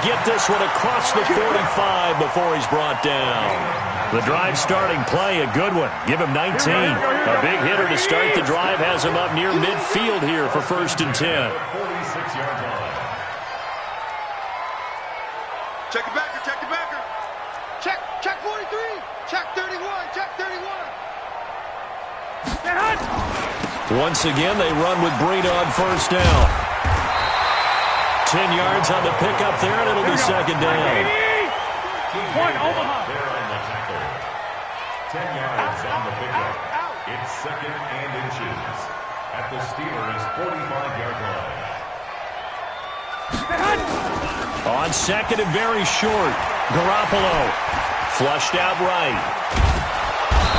get this one across the 45 before he's brought down. The drive starting play, a good one. Give him 19. A big hitter to start the drive has him up near midfield here for 1st and 10. 46-yard line. Check it backer, check it backer. Check 43. Check 31. Check 31. Once again, they run with Breida on 1st down. 10 yards on the pickup there, and it'll be 2nd down. One, Omaha. 10 yards on the pickup. It's 2nd and inches at the Steelers' 45-yard line. On 2nd and very short, Garoppolo flushed out right.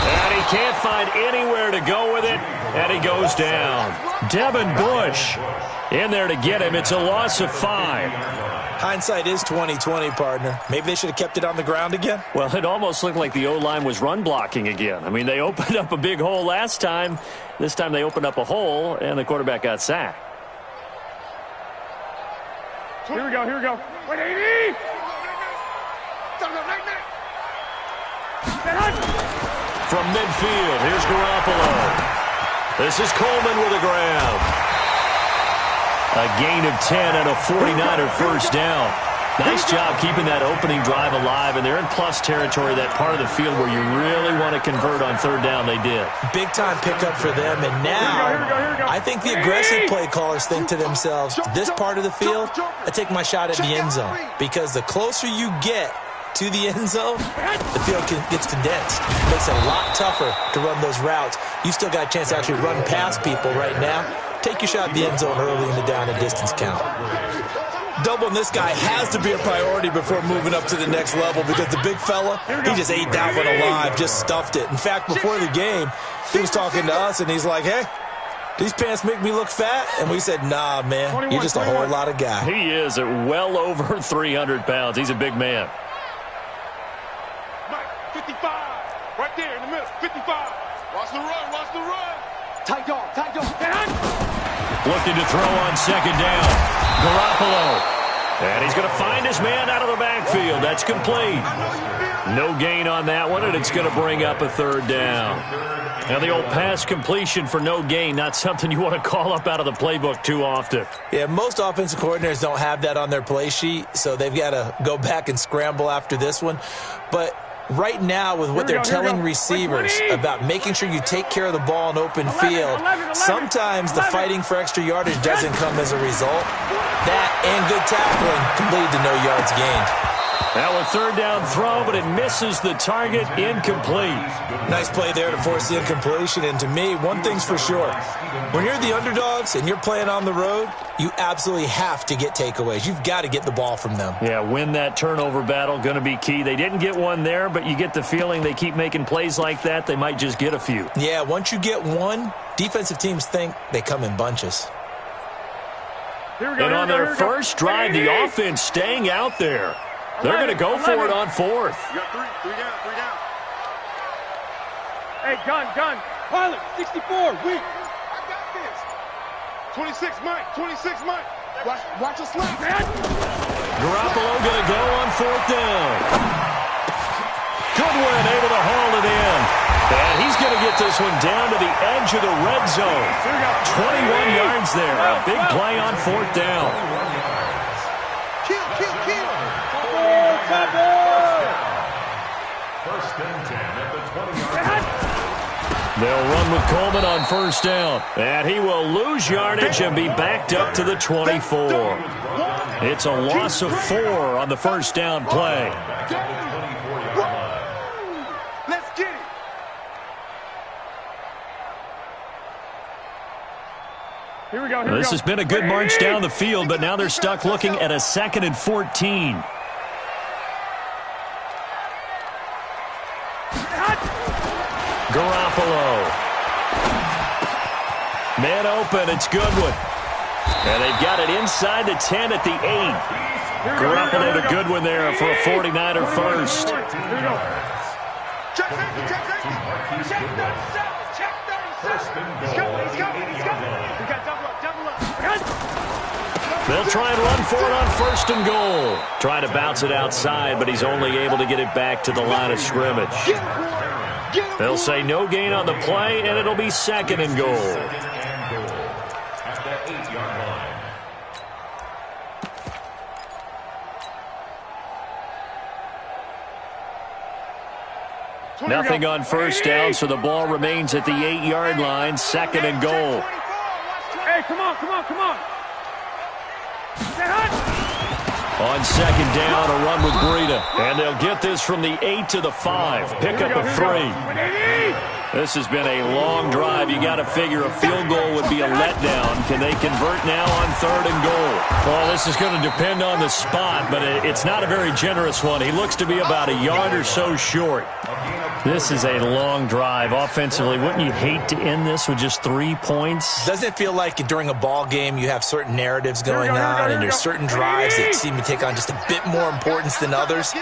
And he can't find anywhere to go with it, and he goes down. Devin Bush in there to get him. It's a loss of 5. Hindsight is 20/20, partner. Maybe they should have kept it on the ground again. Well, it almost looked like the O-line was run blocking again. I mean, they opened up a big hole last time. This time they opened up a hole, and the quarterback got sacked. Here we go, here we go. 180! From midfield, here's Garoppolo. This is Coleman with a grab. A gain of 10 and a 49er 1st down. Nice job keeping that opening drive alive, and they're in plus territory, that part of the field where you really want to convert on 3rd down. They did. Big-time pickup for them, and now I think the aggressive play callers think to themselves, this part of the field, I take my shot at the end zone, because the closer you get to the end zone, the field gets condensed. It makes it a lot tougher to run those routes. You still got a chance to actually run past people right now. Take your shot at the end zone early in the down and distance count. Doubling this guy has to be a priority before moving up to the next level, because the big fella, he just ate that one alive, just stuffed it. In fact, before the game, he was talking to us, and he's like, hey, these pants make me look fat? And we said, nah, man, you're just a whole lot of guy. He is at well over 300 pounds. He's a big man. 55. Right there in the middle. 55. Watch the run. Watch the run. Tight dog. Tight dog. Looking to throw on 2nd down. Garoppolo. And he's going to find his man out of the backfield. That's complete. No gain on that one, and it's going to bring up a 3rd down. Now, the old pass completion for no gain, not something you want to call up out of the playbook too often. Yeah, most offensive coordinators don't have that on their play sheet, so they've got to go back and scramble after this one. But right now, with what they're telling receivers about making sure you take care of the ball in open field, sometimes the fighting for extra yardage doesn't come as a result. That and good tackling can lead to no yards gained. Now a 3rd down throw, but it misses the target. Incomplete. Nice play there to force the incompletion. And to me, one thing's for sure. When you're the underdogs and you're playing on the road, you absolutely have to get takeaways. You've got to get the ball from them. Yeah, win that turnover battle, going to be key. They didn't get one there, but you get the feeling they keep making plays like that, they might just get a few. Yeah, once you get one, defensive teams think they come in bunches. And on their first drive, the offense staying out there. They're going to go for it on 4th. You got 3 down. Hey, gun. Pilot, 64, weak. I got this. 26, Mike. 26, Mike. Watch your slap. Garoppolo going to go on 4th down. Goodwin able to haul it in. And he's going to get this one down to the edge of the red zone. 21 yards there. A big play on 4th down. Kill. First and 10 at the 20-yard line. They'll run with Coleman on 1st down. And he will lose yardage and be backed up to the 24. It's a loss of 4 on the 1st down play. Let's get it. Here we go. This has been a good march down the field, but now they're stuck looking at a 2nd and 14. Garoppolo. Man open, it's Goodwin. And they've got it inside the 10 at the 8. Garoppolo to Goodwin there for a 49er first. Check safety. Check 37. He's coming. We got double up. They'll try and run for it on 1st and goal. Trying to bounce it outside, but he's only able to get it back to the line of scrimmage. They'll say no gain on the play, and it'll be 2nd and goal. At the 8-yard line. Nothing on 1st down, so the ball remains at the 8-yard line, 2nd and goal. Hey, come on, come on, come on. On 2nd down, a run with Breida. And they'll get this from the 8 to the 5. Pick up a 3. This has been a long drive. You got to figure a field goal would be a letdown. Can they convert now on 3rd and goal? Well, this is going to depend on the spot, but it's not a very generous one. He looks to be about a yard or so short. This is a long drive. Offensively, wouldn't you hate to end this with just 3 points? Doesn't it feel like during a ball game you have certain narratives going on and there's certain drives that seem to take on just a bit more importance than others?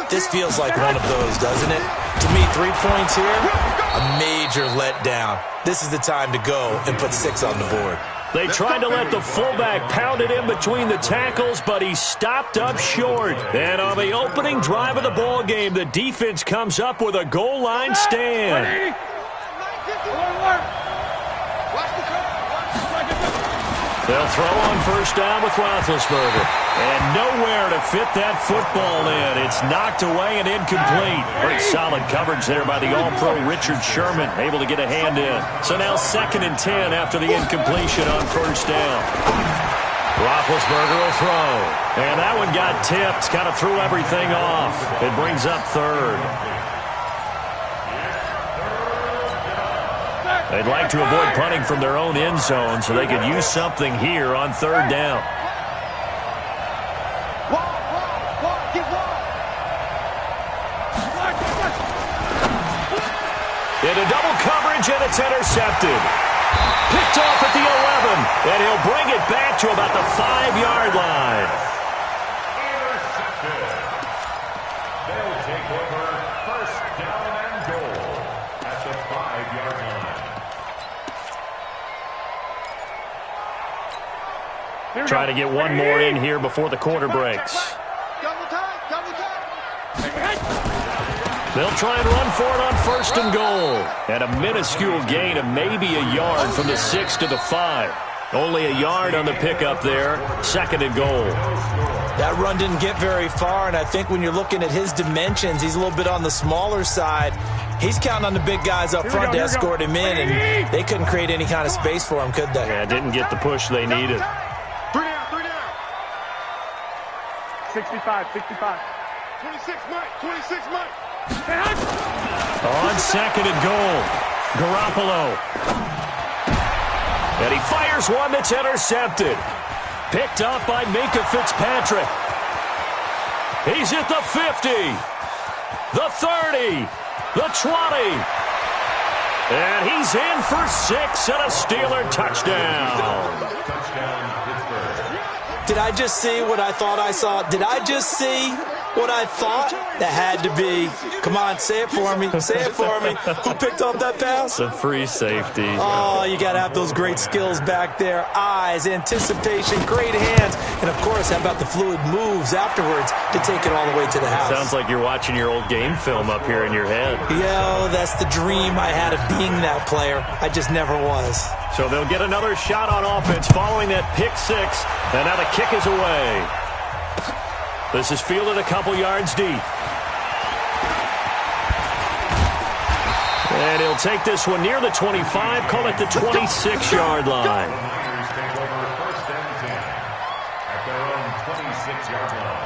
This feels like one of those, doesn't it? To me, 3 points here, a major letdown. This is the time to go and put 6 on the board. They tried to let the fullback pound it in between the tackles, but he stopped up short. And on the opening drive of the ball game, the defense comes up with a goal line stand. They'll throw on 1st down with Roethlisberger. And nowhere to fit that football in. It's knocked away and incomplete. Pretty solid coverage there by the All-Pro Richard Sherman, able to get a hand in. So now 2nd and 10 after the incompletion on 1st down. Roethlisberger will throw. And that one got tipped, kind of threw everything off. It brings up 3rd. They'd like to avoid punting from their own end zone so they could use something here on 3rd down. Into double coverage, and it's intercepted. Picked off at the 11, and he'll bring it back to about the 5-yard line. Intercepted. They'll take over 1st down and goal at the 5-yard line. Try to get one more in here before the quarter breaks. They'll try and run for it on 1st and goal. And a minuscule gain of maybe a yard from the 6 to the 5. Only a yard on the pickup there. 2nd and goal. That run didn't get very far, and I think when you're looking at his dimensions, he's a little bit on the smaller side. He's counting on the big guys up front to escort him in, and they couldn't create any kind of space for him, could they? Yeah, didn't get the push they needed. 65, 65. 26, Mike. 26, Mike. On 2nd and goal, Garoppolo. And he fires one that's intercepted. Picked up by Minkah Fitzpatrick. He's at the 50, the 30, the 20. And he's in for 6 and a Steeler touchdown. Touchdown, Pittsburgh. Did I just see what I thought I saw? Did I just see what I thought? That had to be. Come on, say it for me. Say it for me. Who picked up that pass? A free safety. Oh, you got to have those great skills back there. Eyes, anticipation, great hands. And, of course, how about the fluid moves afterwards to take it all the way to the house? Sounds like you're watching your old game film up here in your head. Yo, that's the dream I had of being that player. I just never was. So they'll get another shot on offense following that pick 6. And now the kick is away. This is fielded a couple yards deep. And he'll take this one near the 25, call it the 26-yard line. Niners take over 1st and 10 at their own 26-yard line.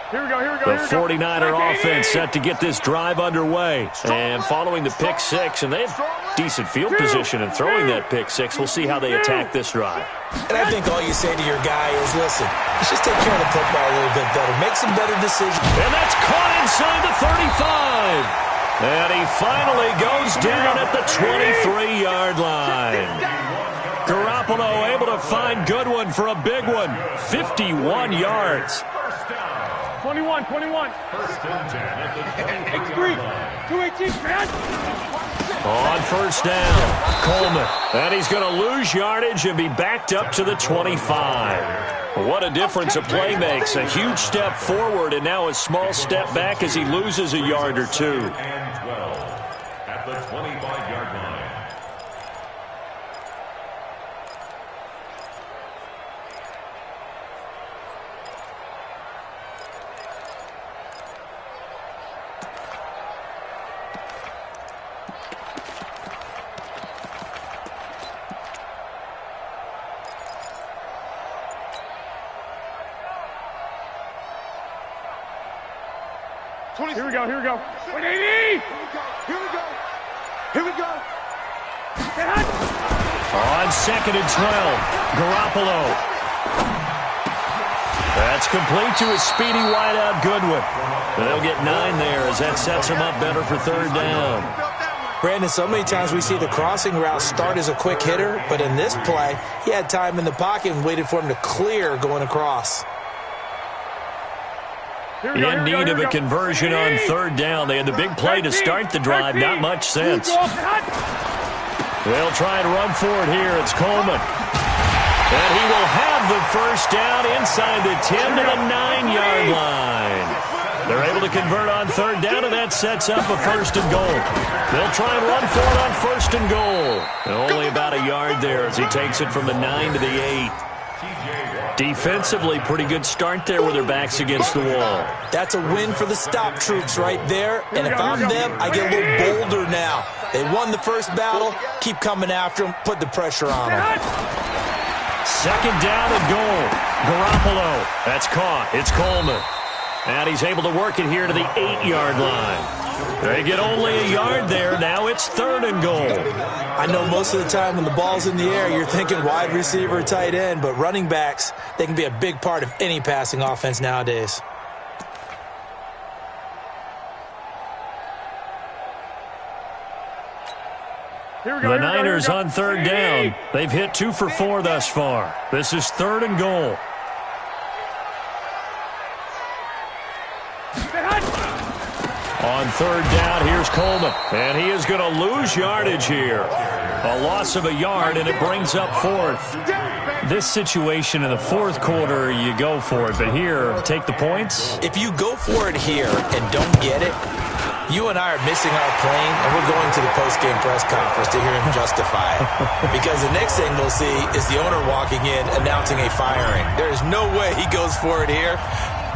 Here we go, here we go. The 49er offense set to get this drive underway. And following the pick 6, and they have decent field position in throwing that pick 6. We'll see how they attack this drive. And I think all you say to your guy is, listen, let's just take care of the football a little bit better. Make some better decisions. And that's caught inside the 35. And he finally goes down at the 23-yard line. Garoppolo able to find Goodwin for a big one. 51 yards. 21. First and 10 at the 23-yard line. 218, man. On first down, Coleman. And he's going to lose yardage and be backed up to the 25. What a difference a play makes. A huge step forward and now a small step back as he loses a yard or two. And 12 at the 25-yard line. Here we go. 180. Here we go. On second and 12, Garoppolo. That's complete to his speedy wideout, Goodwin. They'll get 9 there as that sets him up better for third down. Brandon, so many times we see the crossing route start as a quick hitter, but in this play, he had time in the pocket and waited for him to clear going across. In need of a conversion on third down. They had the big play to start the drive. Not much sense. They'll try and run for it here. It's Coleman. And he will have the first down inside the 10 to the 9-yard line. They're able to convert on third down, and that sets up a first and goal. They'll try and run for it on first and goal. Only about a yard there as he takes it from the 9 to the 8. Defensively, pretty good start there with their backs against the wall. That's a win for the stop troops right there. And if I'm them, I get a little bolder now. They won the first battle. Keep coming after them. Put the pressure on them. Second down and goal. Garoppolo. That's caught. It's Coleman. And he's able to work it here to the 8-yard line. They get only a yard there. Now it's third and goal. I know most of the time when the ball's in the air, you're thinking wide receiver, tight end, but running backs, they can be a big part of any passing offense nowadays. The Niners on third down. They've hit 2 for 4 thus far. This is third and goal. On third down, here's Coleman. And he is going to lose yardage here. A loss of a yard, and it brings up fourth. This situation in the fourth quarter, you go for it. But here, take the points. If you go for it here and don't get it, you and I are missing our plane, and we're going to the post-game press conference to hear him justify it. Because the next thing we'll see is the owner walking in announcing a firing. There is no way he goes for it here.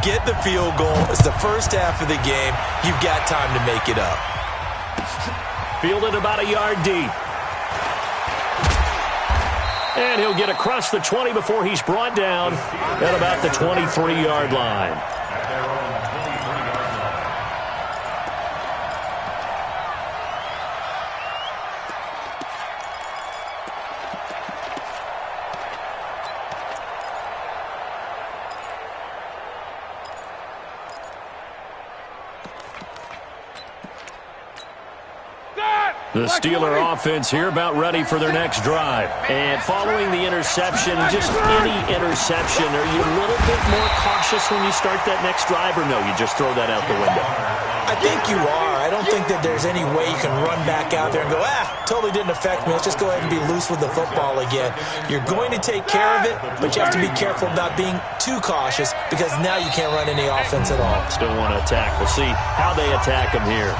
Get the field goal. It's the first half of the game. You've got time to make it up. Fielded about a yard deep. And he'll get across the 20 before he's brought down at about the 23-yard line. The Steeler offense here about ready for their next drive. And following the interception, just any interception, are you a little bit more cautious when you start that next drive, or no, you just throw that out the window? I think you are. I don't think that there's any way you can run back out there and go, totally didn't affect me. Let's just go ahead and be loose with the football again. You're going to take care of it, but you have to be careful about being too cautious because now you can't run any offense at all. Still want to attack. We'll see how they attack him here.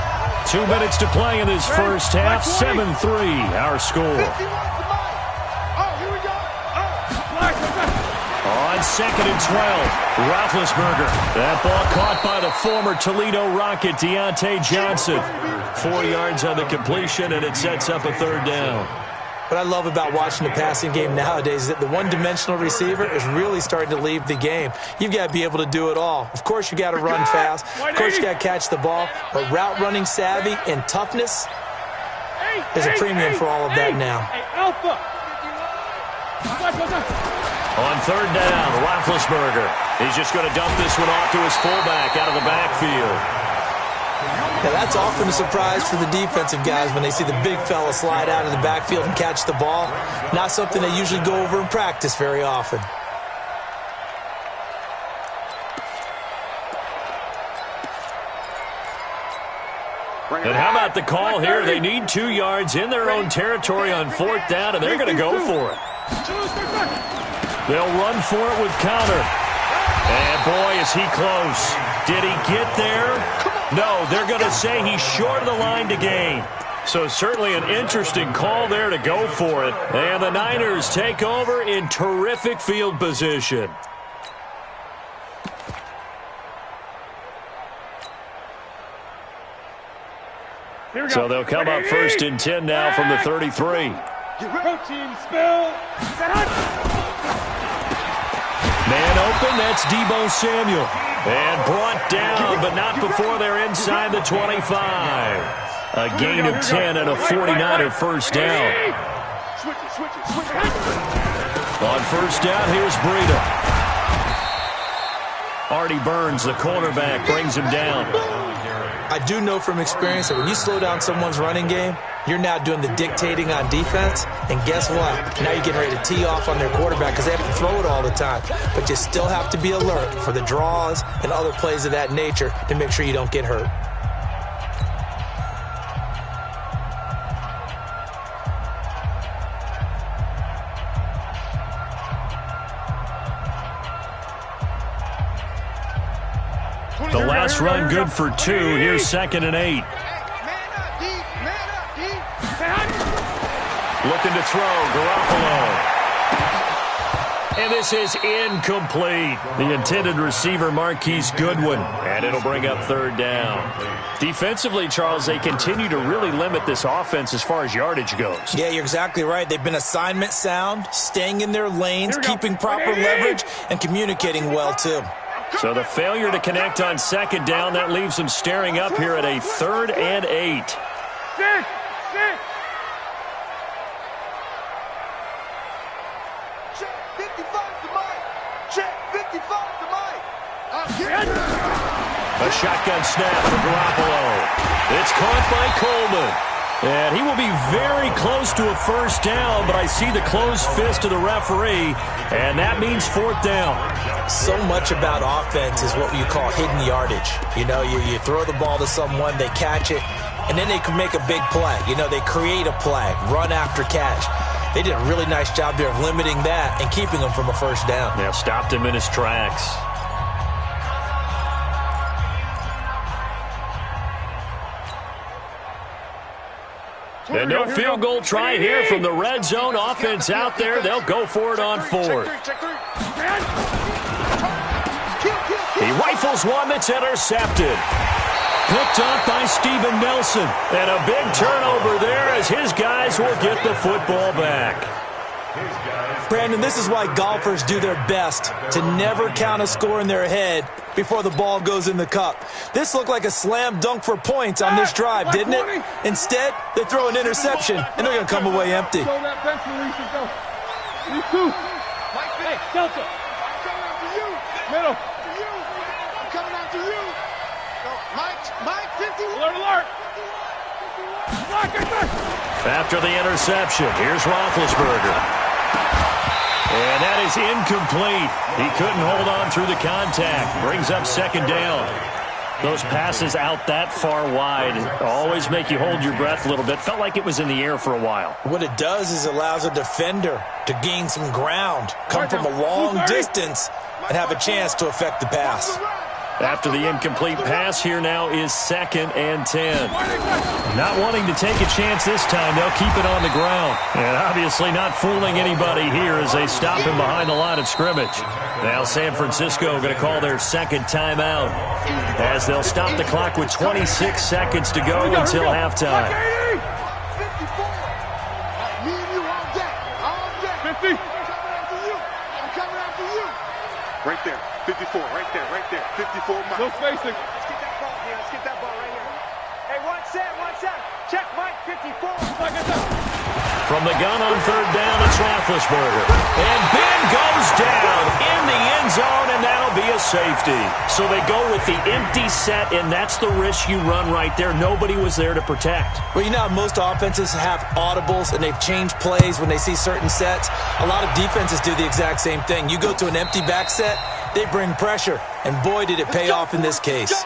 2 minutes to play in this first half. 7-3, our score. On second and 12, Roethlisberger. That ball caught by the former Toledo Rocket, Deontay Johnson. 4 yards on the completion, and it sets up a third down. What I love about watching the passing game nowadays is that the one-dimensional receiver is really starting to leave the game. You've got to be able to do it all. Of course, you got to run fast. Of course, you got to catch the ball. But route running savvy and toughness, there's a premium for all of that now. On third down, Roethlisberger. He's just going to dump this one off to his fullback out of the backfield. Now, that's often a surprise for the defensive guys when they see the big fella slide out of the backfield and catch the ball. Not something they usually go over in practice very often. And how about the call here? They need 2 yards in their own territory on 4th down, and they're going to go for it. They'll run for it with counter. And boy, is he close. Did he get there? No, they're going to say he's short of the line to gain. So certainly an interesting call there to go for it. And the Niners take over in terrific field position. So they'll come up 1st and 10 now from the 33. Protein spill. Man open, that's Deebo Samuel. And brought down, but not before they're inside the 25. A gain of 10 and a 49er first down. On 1st down, here's Breida. Artie Burns, the cornerback, brings him down. I do know from experience that when you slow down someone's running game, you're now doing the dictating on defense. And guess what? Now you're getting ready to tee off on their quarterback because they have to throw it all the time. But you still have to be alert for the draws and other plays of that nature to make sure you don't get hurt. The last run good for 2. Here's 2nd and 8. Looking to throw, Garoppolo. And this is incomplete. The intended receiver, Marquise Goodwin. And it'll bring up 3rd down. Defensively, Charles, they continue to really limit this offense as far as yardage goes. Yeah, you're exactly right. They've been assignment sound, staying in their lanes, keeping proper leverage, and communicating well, too. So the failure to connect on 2nd down, that leaves them staring up here at a 3rd and 8. Check 55 to Mike. Check 55 to Mike. A shotgun snap for Garoppolo. It's caught by Coleman. And he will be very close to a 1st down, but I see the closed fist of the referee, and that means 4th down. So much about offense is what you call hidden yardage. You know, you throw the ball to someone, they catch it, and then they can make a big play. You know, they create a play, run after catch. They did a really nice job there of limiting that and keeping him from a 1st down. Yeah, stopped him in his tracks. And no field goal try here from the red zone. Offense out there. They'll go for it on 4th. He rifles one that's intercepted. Picked up by Steven Nelson. And a big turnover there as his guys will get the football back. Brandon, this is why golfers do their best to never count a score in their head before the ball goes in the cup. This looked like a slam dunk for points on this drive, didn't it? Instead, they throw an interception, and they're going to come away empty. Throw that bench release and go. You too. Hey, Delta. I'm coming after you. Middle. I'm coming after you. Mike, 50. Alert. After the interception, here's Roethlisberger. And that is incomplete. He couldn't hold on through the contact. Brings up 2nd down. Those passes out that far wide always make you hold your breath a little bit. Felt like it was in the air for a while. What it does is allows a defender to gain some ground, come from a long distance, and have a chance to affect the pass. After the incomplete pass, here now is 2nd and 10. Not wanting to take a chance this time, they'll keep it on the ground. And obviously not fooling anybody here as they stop him behind the line of scrimmage. Now San Francisco going to call their 2nd timeout as they'll stop the clock with 26 seconds to go until halftime. 50. I'm coming after you. Right there. 54, right there. 54 miles. No spacing. Let's get that ball here. Let's get that ball right here. Hey, one set. Check Mike, 54. From the gun on 3rd down, it's Roethlisberger. And Ben goes down in the end zone, and that'll be a safety. So they go with the empty set, and that's the risk you run right there. Nobody was there to protect. Well, you know how most offenses have audibles, and they've changed plays when they see certain sets. A lot of defenses do the exact same thing. You go to an empty back set, they bring pressure, and boy, did it pay off in this case.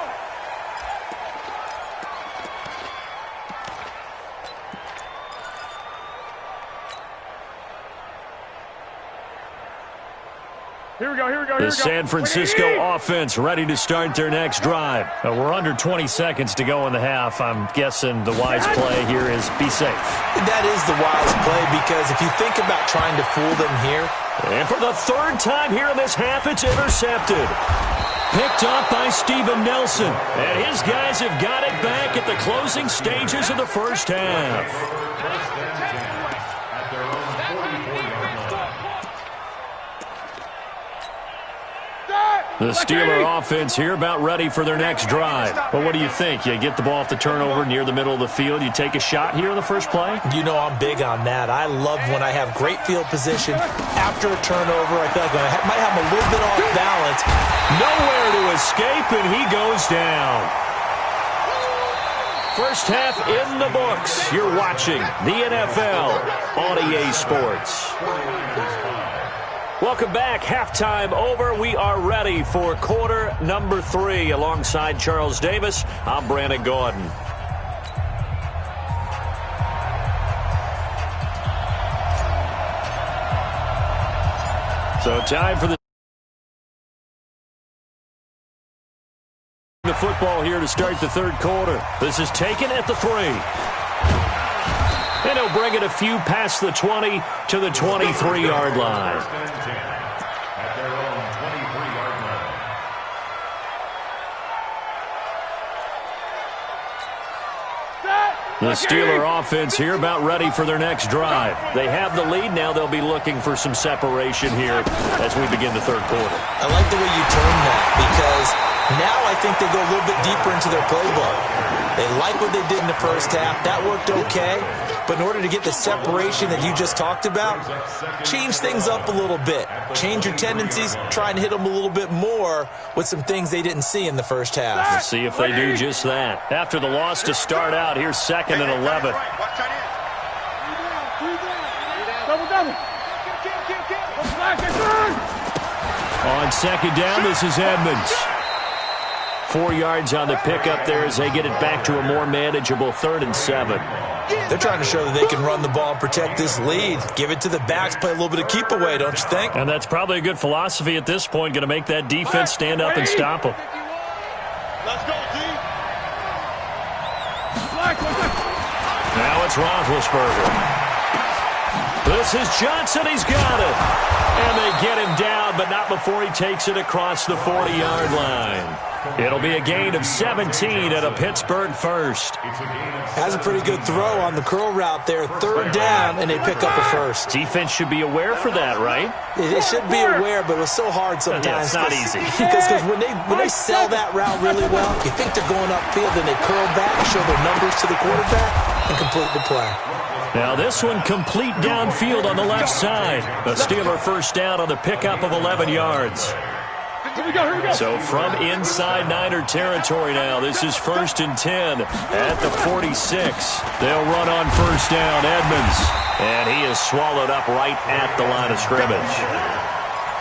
The San Francisco offense ready to start their next drive. We're under 20 seconds to go in the half. I'm guessing the wise play here is be safe. That is the wise play, because if you think about trying to fool them here. And for the third time here in this half, it's intercepted. Picked up by Steven Nelson. And his guys have got it back at the closing stages of the first half. The Steeler offense here about ready for their next drive. But what do you think? You get the ball off the turnover near the middle of the field. You take a shot here in the first play? You know I'm big on that. I love when I have great field position after a turnover. I feel like I might have a little bit off balance. Nowhere to escape, and he goes down. First half in the books. You're watching the NFL on EA Sports. Welcome back. Halftime over. We are ready for quarter number 3. Alongside Charles Davis, I'm Brandon Gordon. So time for the football here to start the third quarter. This is taken at the 3. And he'll bring it a few past the 20 to the 23-yard line. At their own 23-yard line. The Steeler offense here about ready for their next drive. They have the lead. Now they'll be looking for some separation here as we begin the third quarter. I like the way you term that, because now I think they go a little bit deeper into their playbook. They like what they did in the first half. That worked okay. But in order to get the separation that you just talked about, change things up a little bit. Change your tendencies. Try and hit them a little bit more with some things they didn't see in the first half. Let's see if they do just that. After the loss to start out, here's 2nd and 11. On 2nd down, this is Edmonds. 4 yards on the pickup there as they get it back to a more manageable 3rd and 7. They're trying to show that they can run the ball and protect this lead. Give it to the backs, play a little bit of keep away, don't you think? And that's probably a good philosophy at this point, going to make that defense stand up and stop them. Let's go, D. Now it's Roethlisberger. This is Johnson. He's got it. And they get him down, but not before he takes it across the 40-yard line. It'll be a gain of 17 at a Pittsburgh first. Has a pretty good throw on the curl route there. 3rd down, and they pick up a first. Defense should be aware for that, right? It should be aware, but it's so hard sometimes. Yeah, it's not easy. Because when they sell that route really well, you think they're going upfield, and they curl back, show their numbers to the quarterback, and complete the play. Now this one complete downfield on the left side. The Steeler first down on the pickup of 11 yards. So from inside Niner territory now, this is 1st and 10 at the 46. They'll run on first down, Edmonds. And he is swallowed up right at the line of scrimmage.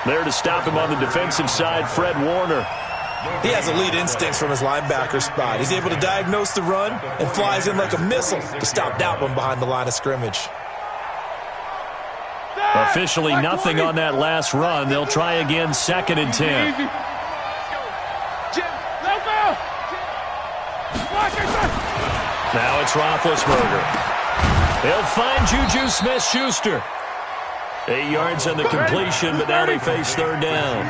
There to stop him on the defensive side, Fred Warner. He has elite instincts from his linebacker spot. He's able to diagnose the run and flies in like a missile to stop that one behind the line of scrimmage. Officially nothing on that last run. They'll try again, 2nd and 10. Now it's Roethlisberger. They'll find Juju Smith-Schuster. 8 yards on the completion, but now they face 3rd down.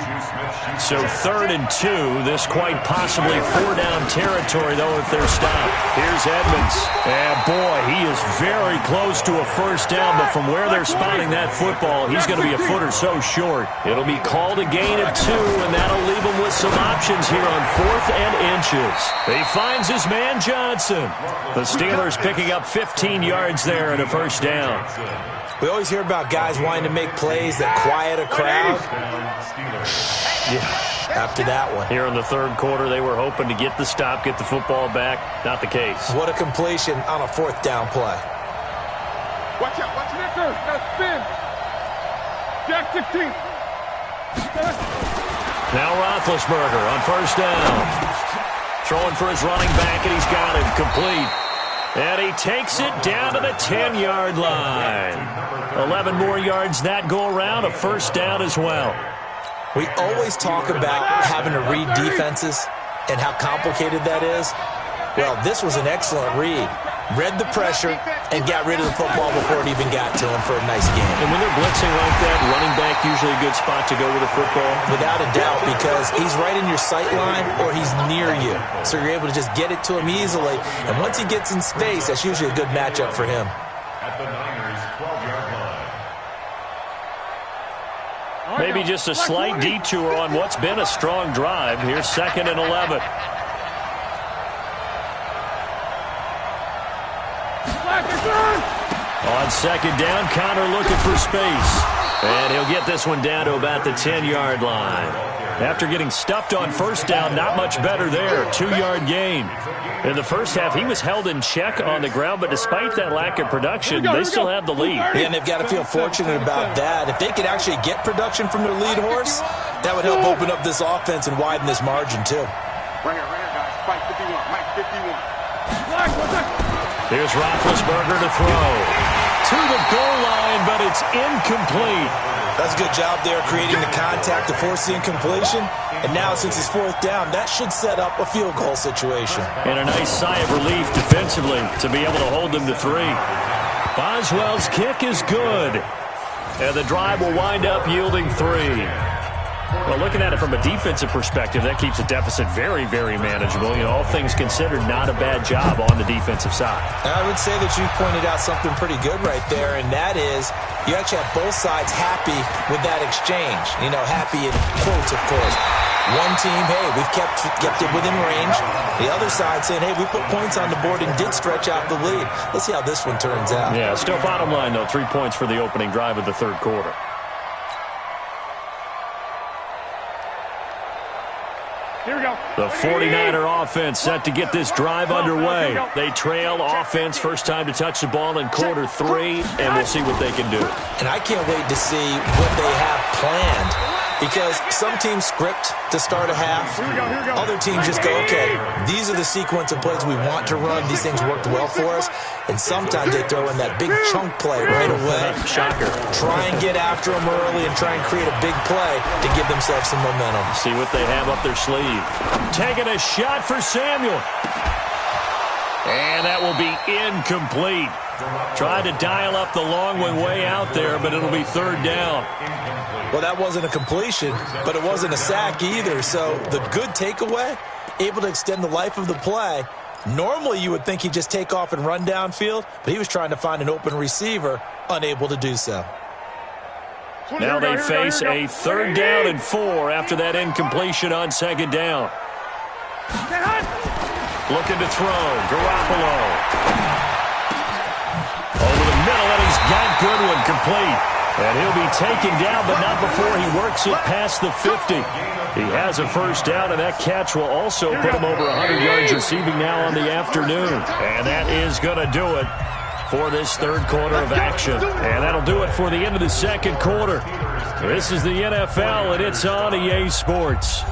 So 3rd and 2. This quite possibly 4-down territory, though, if they're stopped. Here's Edmonds. And, boy, he is very close to a first down, but from where they're spotting that football, he's going to be a foot or so short. It'll be called a gain of 2, and that'll leave him with some options here on 4th and inches. He finds his man Johnson. The Steelers picking up 15 yards there and a first down. We always hear about guys wanting to make plays that quiet a crowd. Yeah, after that one. Here in the third quarter, they were hoping to get the stop, get the football back. Not the case. What a completion on a 4th down play. Watch out, watch it. Now spin. Jack 16. Now Roethlisberger on first down. Throwing for his running back, and he's got him complete. And he takes it down to the 10-yard line. 11 more yards that go around, a first down as well. We always talk about having to read defenses and how complicated that is. Well, this was an excellent read. Read the pressure and got rid of the football before it even got to him for a nice game. And when they're blitzing like that, running back usually a good spot to go with the football? Without a doubt, because he's right in your sight line or he's near you. So you're able to just get it to him easily. And once he gets in space, that's usually a good matchup for him. At the Niners' 12-yard line. Maybe just a slight detour on what's been a strong drive. Here's 2nd and 11. On 2nd down, Connor looking for space. And he'll get this one down to about the 10-yard line. After getting stuffed on 1st down, not much better there. 2-yard gain. In the first half, he was held in check on the ground, but despite that lack of production, they still have the lead. Yeah, and they've got to feel fortunate about that. If they could actually get production from their lead horse, that would help open up this offense and widen this margin, too. Right here, guys. Mike 51. Mike 51. Here's Roethlisberger to throw. To the goal line, but it's incomplete. That's a good job there creating the contact to force the incompletion. And now, since it's 4th down, that should set up a field goal situation. And a nice sigh of relief defensively to be able to hold them to 3. Boswell's kick is good. And the drive will wind up yielding 3. Well, looking at it from a defensive perspective, that keeps the deficit very, very manageable. You know, all things considered, not a bad job on the defensive side. I would say that you've pointed out something pretty good right there, and that is you actually have both sides happy with that exchange. You know, happy in quotes, of course. One team, hey, we've kept it within range. The other side saying, hey, we put points on the board and did stretch out the lead. Let's see how this one turns out. Yeah, still bottom line, though, 3 points for the opening drive of the 3rd quarter. Here we go. The 49er offense set to get this drive underway. They trail offense first time to touch the ball in quarter 3, and we'll see what they can do. And I can't wait to see what they have planned. Because some teams script to start a half. Other teams just go, okay, these are the sequence of plays we want to run. These things worked well for us. And sometimes they throw in that big chunk play right away. Shocker. Try and get after them early and try and create a big play to give themselves some momentum. See what they have up their sleeve. Taking a shot for Samuel. And that will be incomplete. Tried to dial up the long one way out there, but it'll be 3rd down. Well, that wasn't a completion, but it wasn't a sack either. So the good takeaway, able to extend the life of the play. Normally you would think he'd just take off and run downfield, but he was trying to find an open receiver, unable to do so. Now they face a 3rd down and 4 after that incompletion on 2nd down. Looking to throw. Garoppolo. Over the middle, and he's got Goodwin complete. And he'll be taken down, but not before he works it past the 50. He has a 1st down, and that catch will also put him over 100 yards receiving now on the afternoon. And that is going to do it for this 3rd quarter of action. And that'll do it for the end of the 2nd quarter. This is the NFL, and it's on EA Sports.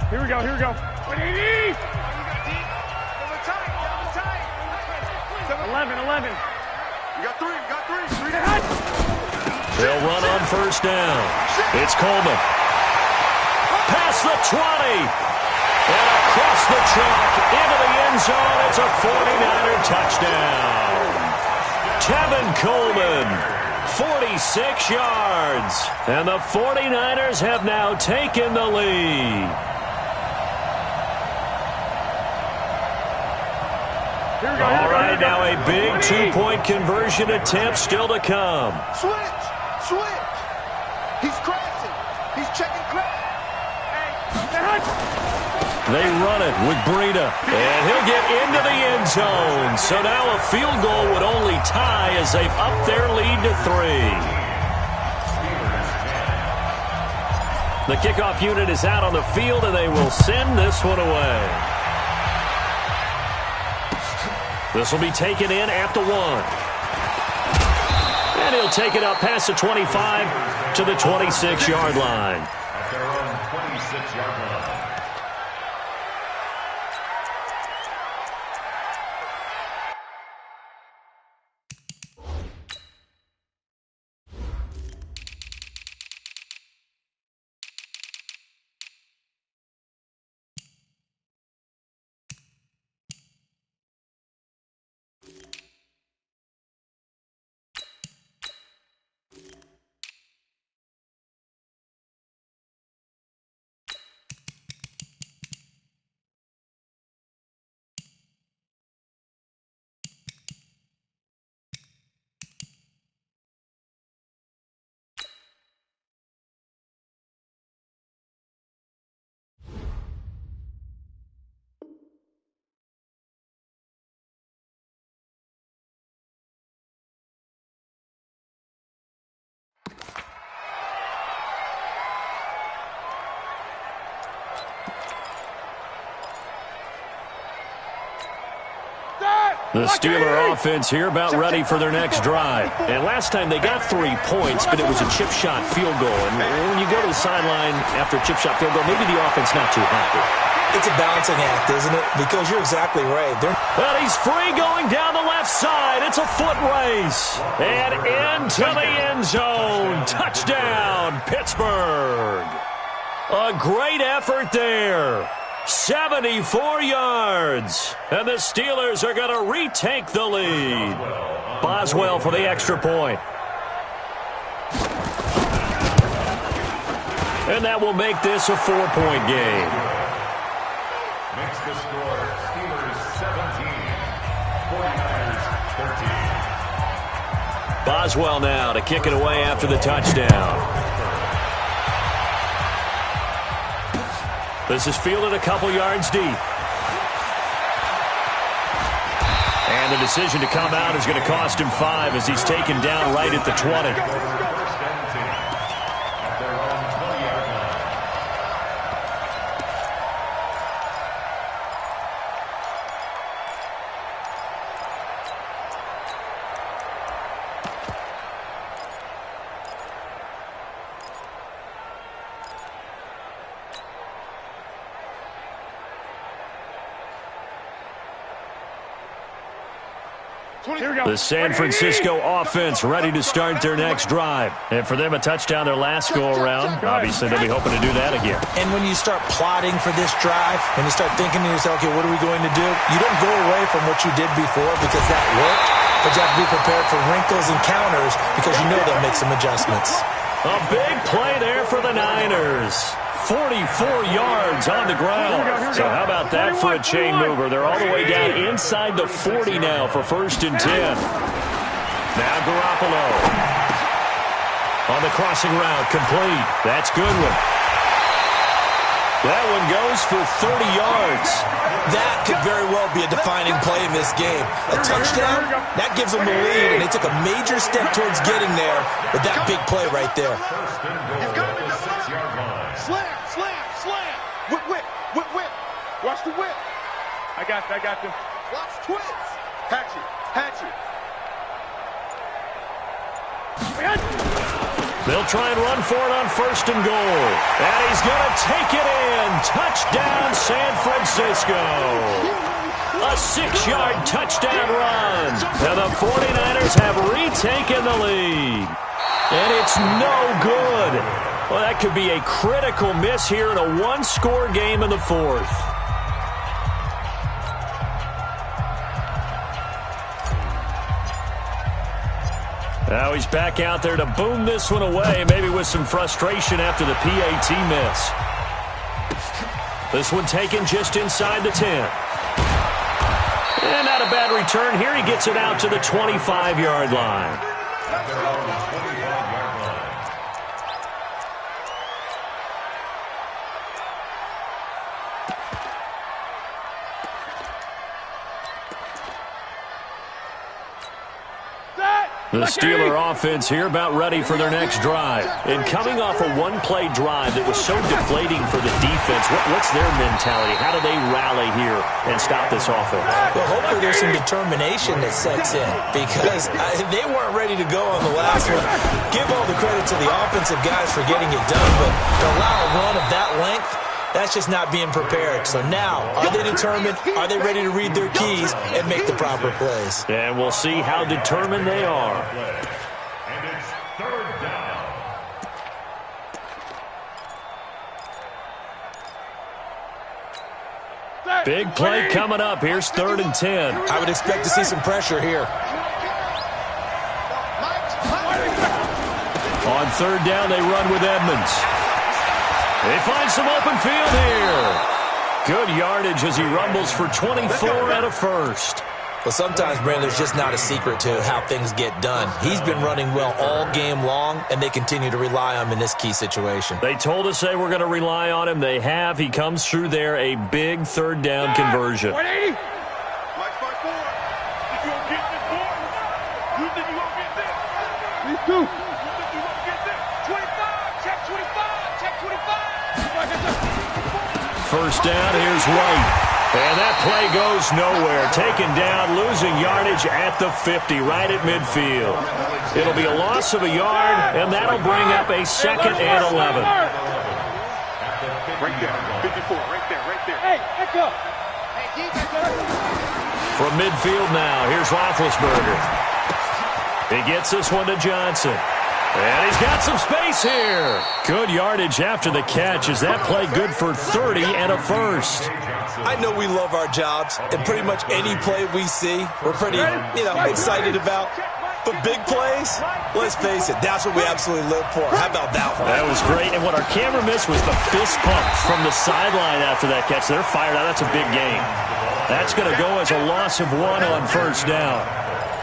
Here we go, here we go. 11. You got 3, you got 3. 3 to head. They'll run on 1st down. It's Coleman. Past the 20. And across the chalk into the end zone. It's a 49er touchdown. Tevin Coleman, 46 yards. And the 49ers have now taken the lead. All right, now a big 2-point conversion attempt still to come. Switch. He's crashing. He's checking crash. They run it with Breida, and he'll get into the end zone. So now a field goal would only tie as they've upped their lead to 3. The kickoff unit is out on the field, and they will send this one away. This will be taken in at the 1. And he'll take it up past the 25 to the 26-yard line. At their own 26-yard line. The Steeler offense here about ready for their next drive. And last time they got 3 points, but it was a chip shot field goal. And when you go to the sideline after a chip shot field goal, maybe the offense not too happy. It's a balancing act, isn't it? Because you're exactly right. Well, he's free going down the left side. It's a foot race. And into the end zone. Touchdown, Pittsburgh. A great effort there. 74 yards. And the Steelers are going to retake the lead. Boswell for the extra point. And that will make this a 4-point game. Makes the score Steelers 17, 49ers 13. Boswell now to kick it away after the touchdown. This is fielded a couple yards deep. And the decision to come out is going to cost him 5 as he's taken down right at the 20. The San Francisco offense ready to start their next drive. And for them, a touchdown their last go-around. Obviously, they'll be hoping to do that again. And when you start plotting for this drive, when you start thinking to yourself, okay, what are we going to do? You don't go away from what you did before because that worked, but you have to be prepared for wrinkles and counters because you know they'll make some adjustments. A big play there for the Niners. 44 yards on the ground. So how about that for a chain mover? They're all the way down inside the 40 now for 1st and 10. Now Garoppolo. On the crossing route, complete. That's Goodwin. That one goes for 30 yards. That could very well be a defining play in this game. A touchdown, that gives them the lead, and they took a major step towards getting there with that big play right there. Whip. Watch the whip. I got them. Watch twins. Hatchet. They'll try and run for it on 1st and goal. And he's going to take it in. Touchdown, San Francisco. A 6-yard touchdown run. And the 49ers have retaken the lead. And it's no good. Well, that could be a critical miss here in a one-score game in the 4th. Now he's back out there to boom this one away, maybe with some frustration after the PAT miss. This one taken just inside the 10. And not a bad return here. He gets it out to the 25-yard line. The Steeler offense here about ready for their next drive. And coming off a one-play drive that was so deflating for the defense, what's their mentality? How do they rally here and stop this offense? Well, hopefully there's some determination that sets in because they weren't ready to go on the last one. Give all the credit to the offensive guys for getting it done, but to allow a run of that length, that's just not being prepared. So now, are they determined? Are they ready to read their keys and make the proper plays? And we'll see how determined they are. And it's 3rd down. Big play coming up. Here's 3rd and 10. I would expect to see some pressure here. On 3rd down, they run with Edmonds. They find some open field here. Good yardage as he rumbles for 24 out of 1st. Well, sometimes, Brandon, there's just not a secret to how things get done. He's been running well all game long, and they continue to rely on him in this key situation. They told us they were going to rely on him. They have. He comes through there, a big 3rd down conversion. 180. Mike 5-4. You gonna get this, boy? You think you gonna get this? Me too. You think you gonna get this? 25. Check 25. Check 25. 1st down. Here's White. And that play goes nowhere. Taken down, losing yardage at the 50, right at midfield. It'll be a loss of a yard, and that'll bring up a 2nd and 11. Right there, 54, right there, right there. Hey, back up. From midfield now, here's Roethlisberger. He gets this one to Johnson. And he's got some space here. Good yardage after the catch. Is that play good for 30 and a first? I know we love our jobs, and pretty much any play we see, we're pretty, excited about. But big plays, let's face it, that's what we absolutely live for. How about that one? That was great. And what our camera missed was the fist pump from the sideline after that catch. They're fired out. That's a big game. That's going to go as a loss of 1 on first down.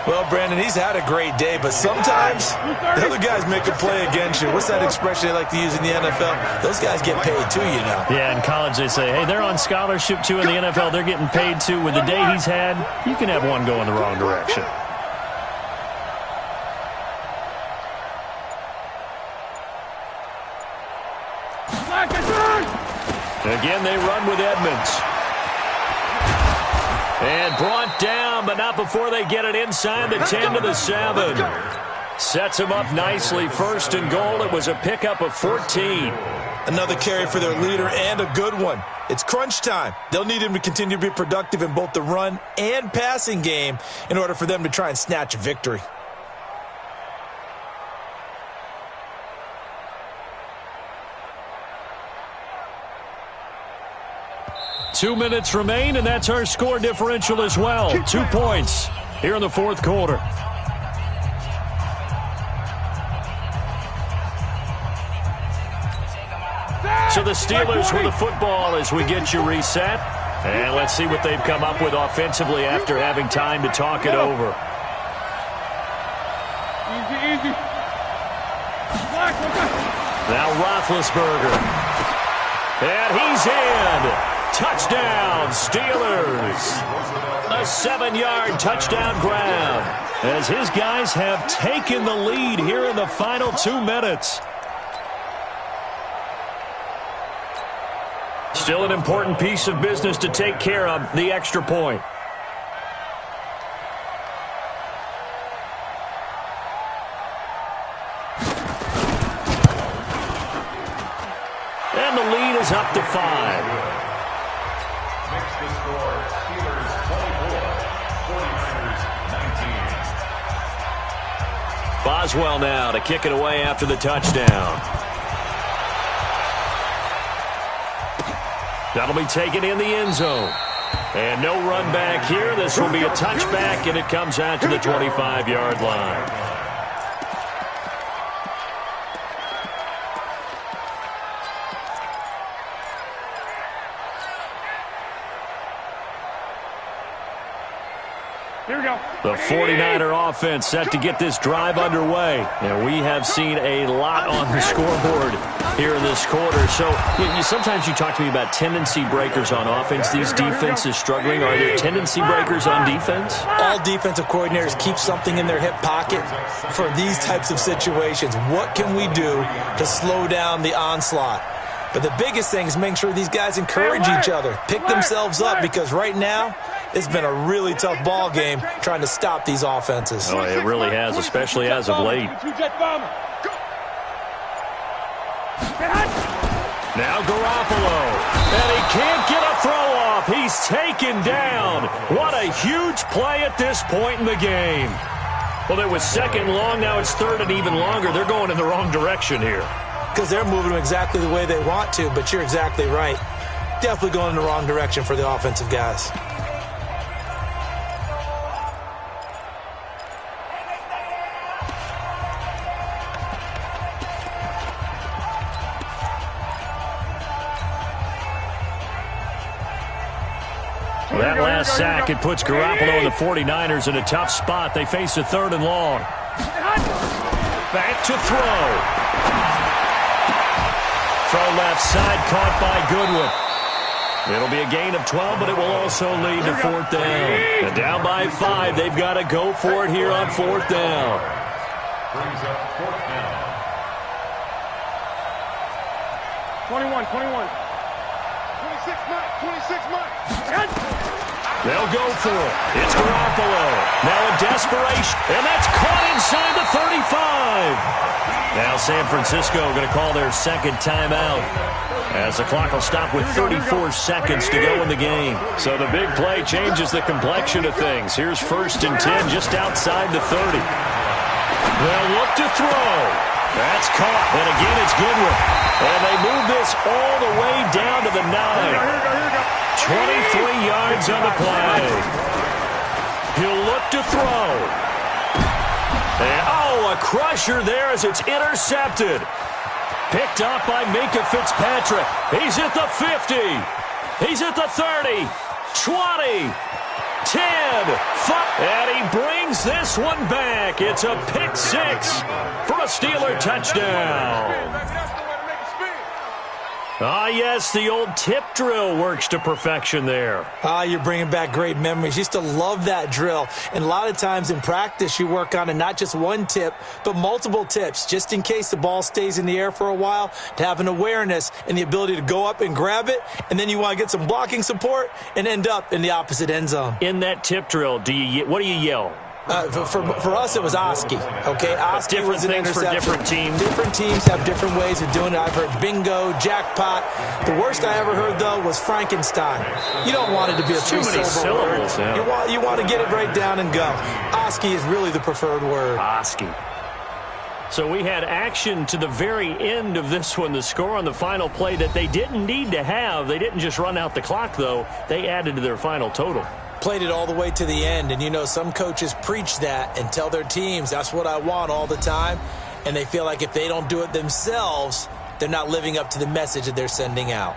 Well, Brandon, he's had a great day, but sometimes the other guys make a play against you. What's that expression they like to use in the NFL? Those guys get paid too, Yeah, in college they say, hey, they're on scholarship too. In the NFL, they're getting paid too. With the day he's had, you can have one go in the wrong direction. Again, they run with Edmonds. And brought down, but not before they get it inside the 10 to the 7. Sets them up nicely. 1st and goal. It was a pickup of 14. Another carry for their leader and a good one. It's crunch time. They'll need him to continue to be productive in both the run and passing game in order for them to try and snatch a victory. Two minutes remain, and that's our score differential as well. 2 points here in the 4th quarter. So the Steelers with the football as we get you reset. And let's see what they've come up with offensively after having time to talk it over. Easy. Now Roethlisberger. And he's in. Touchdown, Steelers. A 7-yard touchdown grab as his guys have taken the lead here in the final 2 minutes. Still an important piece of business to take care of, the extra point. And the lead is up to 5. The score, Steelers 24, 49ers 19. Boswell now to kick it away after the touchdown. That'll be taken in the end zone. And no run back here. This will be a touchback, and it comes out to the 25-yard line. Here we go. The 49er offense set to get this drive underway. And we have seen a lot on the scoreboard here in this quarter. So sometimes you talk to me about tendency breakers on offense. These defenses struggling. Are there tendency breakers on defense? All defensive coordinators keep something in their hip pocket for these types of situations. What can we do to slow down the onslaught? But the biggest thing is making sure these guys encourage each other, pick themselves up, because right now it's been a really tough ball game trying to stop these offenses. Oh, it really has, especially as of late. Now Garoppolo, and he can't get a throw off. He's taken down. What a huge play at this point in the game. Well, it was 2nd long. Now it's 3rd and even longer. They're going in the wrong direction here. Because they're moving them exactly the way they want to, but you're exactly right. Definitely going in the wrong direction for the offensive guys. Well, that last sack, it puts Garoppolo and the 49ers in a tough spot. They face a 3rd and long. Back to throw. Throw left side, caught by Goodwin. It'll be a gain of 12, but it will also lead to 4th down. And down by 5, they've got to go for it here on 4th down. Brings up 4th down. 21. 26, 9, 26 months. They'll go for it. It's Garoppolo. Now in desperation. And that's caught inside the 35. Now San Francisco going to call their second timeout, as the clock will stop with 34 seconds to go in the game. So the big play changes the complexion of things. Here's 1st and 10 just outside the 30. They'll look to throw. That's caught. And again, it's Goodwin. And they move this all the way down to the 9. 23 yards on the play. He'll look to throw. And, a crusher there as it's intercepted. Picked up by Minkah Fitzpatrick. He's at the 50. He's at the 30. 20. 10. 5. And he brings this one back. It's a pick 6 for a Steeler touchdown. Yes, the old tip drill works to perfection there. You're bringing back great memories. Used to love that drill. And a lot of times in practice, you work on it, not just one tip, but multiple tips, just in case the ball stays in the air for a while, to have an awareness and the ability to go up and grab it, and then you want to get some blocking support and end up in the opposite end zone. In that tip drill, what do you yell? For us, it was Oski. Okay, Oski was an interception. For different teams. Different teams have different ways of doing it. I've heard bingo, jackpot. The worst I ever heard, though, was Frankenstein. You don't want it to be a three-syllable word. Yeah. You want to get it right down and go. Oski is really the preferred word. Oski. So we had action to the very end of this one. The score on the final play that they didn't need to have. They didn't just run out the clock, though. They added to their final total. Played it all the way to the end, and some coaches preach that and tell their teams that's what I want all the time, and they feel like if they don't do it themselves, they're not living up to the message that they're sending out.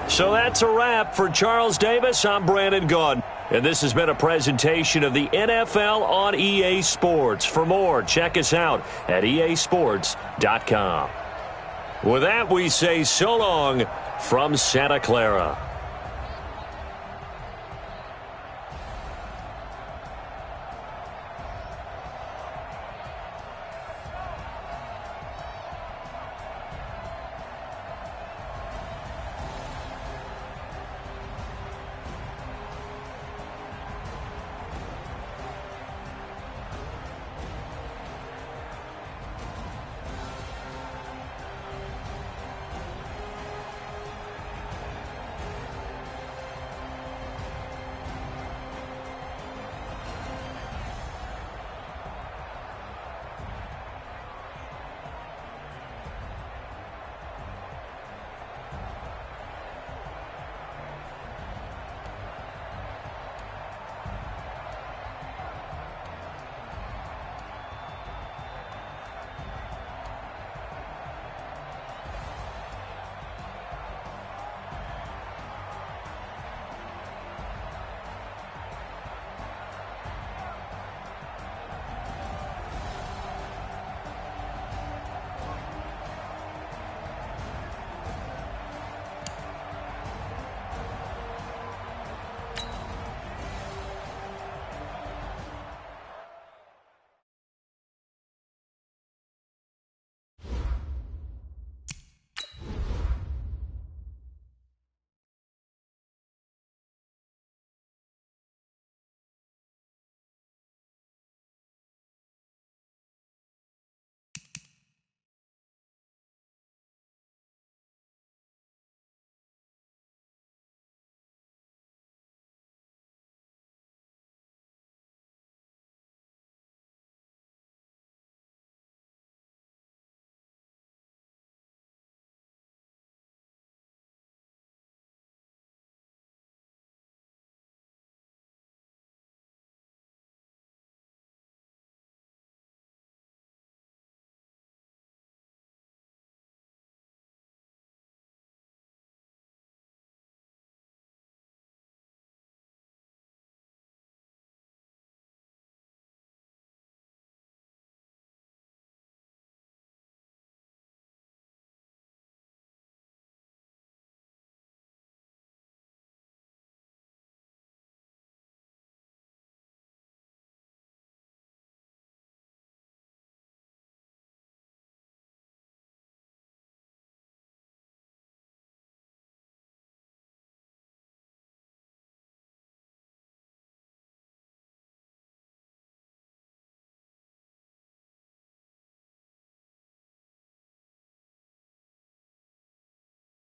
So that's a wrap for Charles Davis. I'm Brandon Gaudin. And this has been a presentation of the NFL on EA Sports. For more, check us out at easports.com. With that, we say so long from Santa Clara.